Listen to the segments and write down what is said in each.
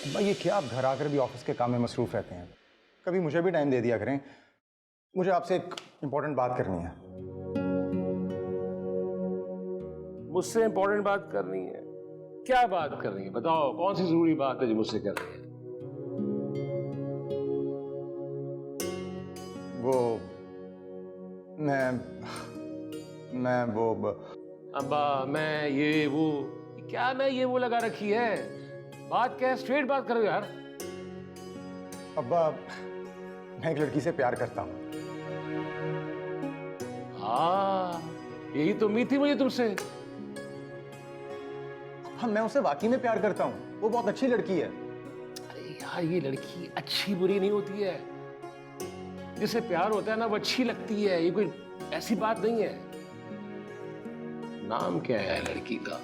अब्बा ये क्या, आप घर आकर भी ऑफिस के काम में मसरूफ रहते हैं? कभी मुझे भी टाइम दे दिया करें। मुझे आपसे एक इम्पोर्टेंट बात करनी है। मुझसे इंपॉर्टेंट बात करनी है? क्या बात करनी है बताओ, कौन सी जरूरी बात है जो मुझसे करनी है? वो मैं वो अब्बा मैं ये वो, क्या मैं ये वो लगा रखी है? बात क्या है, स्ट्रेट बात करो यार। अब्बा मैं एक लड़की से प्यार करता हूँ। हाँ, यही तो उम्मीद थी मुझे तुमसे। हाँ, मैं उसे वाकई में प्यार करता हूँ। वो बहुत अच्छी लड़की है। अरे यार, ये लड़की अच्छी बुरी नहीं होती है। जिसे प्यार होता है ना, वो अच्छी लगती है। ये कोई ऐसी बात नहीं है। नाम क्या है लड़की का?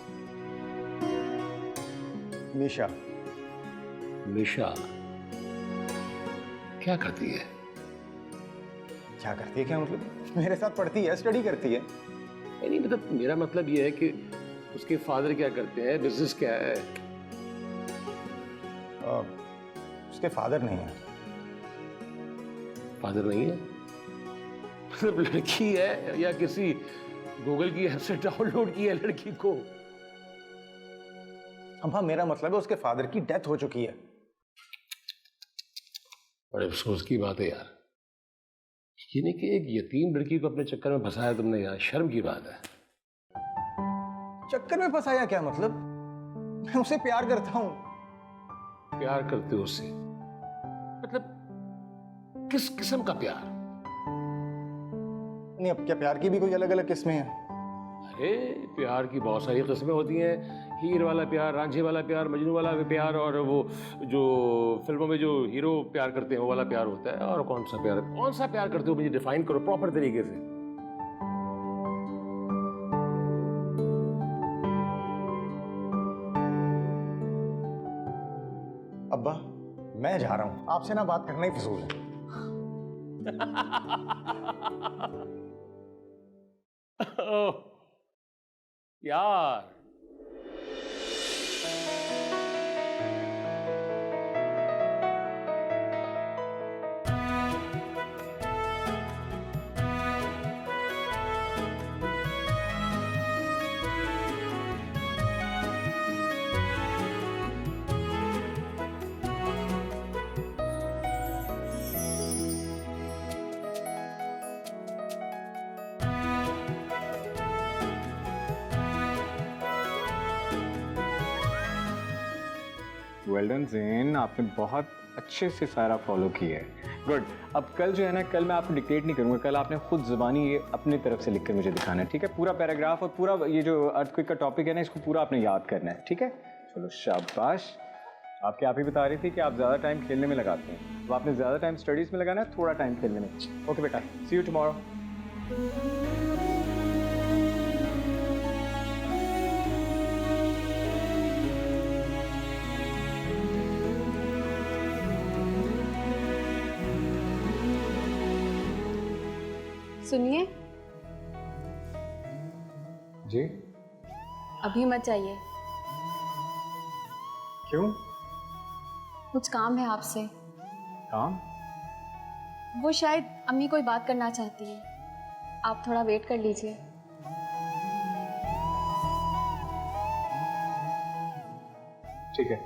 मीशा। मिशा। क्या करती है? क्या करती है? क्या मतलब? मेरे साथ पढ़ती है, स्टडी करती है। नहीं मतलब मेरा मतलब ये है कि उसके फादर क्या करते हैं, बिजनेस क्या है? उसके फादर नहीं है। फादर नहीं है मतलब लड़की है या किसी गूगल की ऐप से डाउनलोड की है लड़की को? अब्बा मेरा मतलब है उसके फादर की डेथ हो चुकी है। बड़े अफसोस की बात है यार। ये नहीं कि एक यतीम लड़की को अपने चक्कर में फंसाया तुमने यार, शर्म की बात है। चक्कर में फंसाया क्या मतलब? मैं उसे प्यार करता हूं। प्यार करते हो उससे? मतलब किस किस्म का प्यार? नहीं, अब क्या प्यार की भी कोई अलग अलग किस्में हैं? अरे प्यार की बहुत सारी किस्में होती हैं। हीर वाला प्यार, रांझे वाला प्यार, मजनू वाला प्यार, और वो जो फिल्मों में जो हीरो प्यार करते हैं वो वाला प्यार होता है। और कौन सा प्यार करते हो, मुझे डिफाइन करो प्रॉपर तरीके से। अब्बा मैं जा रहा हूं, आपसे ना बात करना ही फजूल है। ओह, यार वेल डन ज़ेन, आपने बहुत अच्छे से सारा फॉलो किया है। गुड। अब कल जो है ना, कल मैं आपको डिक्टेट नहीं करूँगा, कल आपने खुद ज़बानी ये अपनी तरफ से लिख कर मुझे दिखाना है, ठीक है? पूरा पैराग्राफ और पूरा ये जो अर्थक्वेक का टॉपिक है ना, इसको पूरा आपने याद करना है, ठीक है? चलो शाबाश। आपके आप ही बता रही थी कि आप ज़्यादा टाइम खेलने में लगाते हैं, तो आपने ज़्यादा टाइम स्टडीज़ में लगाना है, थोड़ा टाइम खेलने में। ओके बेटा, सी यू टुमारो। सुनिए, जी? अभी मत जाइए, क्यों? कुछ काम है आपसे। काम? वो शायद अम्मी कोई बात करना चाहती है, आप थोड़ा वेट कर लीजिए। ठीक है।